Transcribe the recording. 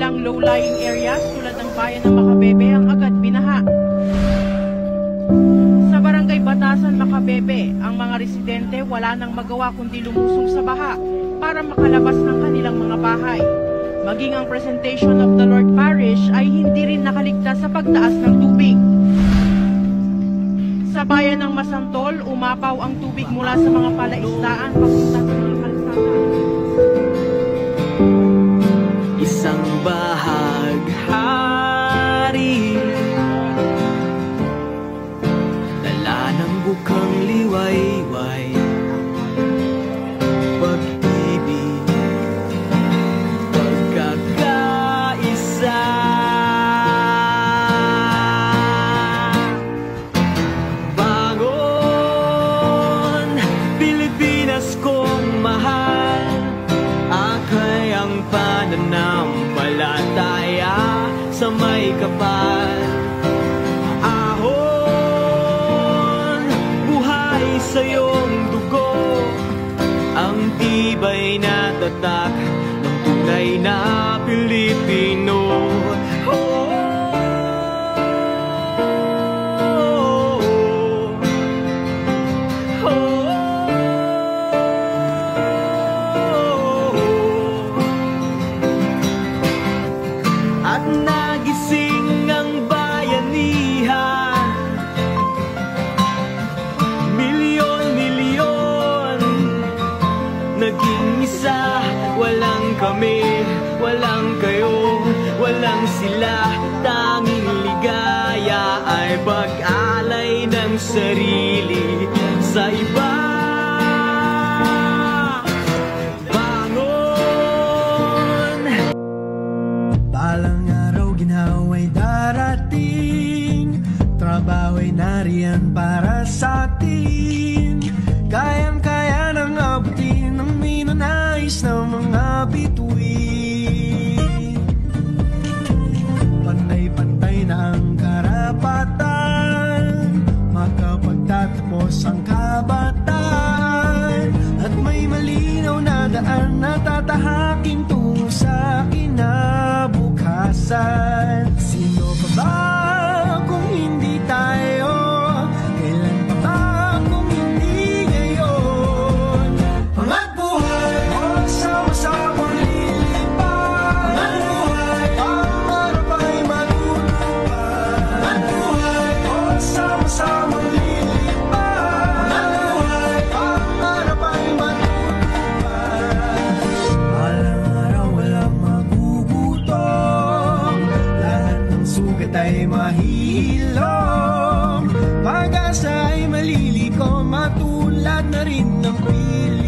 ilang low-lying areas tulad ng bayan ng Makabebe ang agad binaha. Sa Barangay Batasan, Makabebe, ang mga residente wala nang magawa kundi lumusong sa baha para makalabas ng kanilang mga bahay. Maging ang Presentation of the Lord Parish ay hindi rin nakaligtas sa pagtaas ng tubig. Sa bayan ng Masantol, umapaw ang tubig mula sa mga palaisdaan papunta sa mga kalsada. Isang bahaghari, dala ng bukang liwayway, pag-ibig, pagkakaisa. Bangon, Pilipinas kong mahal, akay ang pananampalataya sa may kapal. Ahon, buhay sa iyong dugo, ang tibay na tatak ng tunay na Pilipino. At nagising ang bayanihan, milyon-milyon, naging isa. Walang kami, walang kayo, walang sila. Tanging ligaya ay pag-alay ng sarili sa iba. Balang araw ginhawa'y darating, trabaho'y nariyan para sa atin. Kayang-kaya nang abutin ang minanais ng mga bituin. Pantay-pantay na ang karapatan, makapagtatapos ang kabataan. At may malinaw na daan na tatahakin tungo sa kinabukasan. Sino pa ba kung hindi tayo? Kailan pa ba kung hindi ngayon? Hangat buhay, magsama-samang lilipad. Hangat buhay, pangarap ay matutupad. Hangat buhay, magsama-samang lilipad. Hangat buhay, pangarap ay matutupad. Walang araw, walang magugutom, lahat ng sugat ay mahihilom. Pag-asa ay malilikom, matulad na rin ng pila.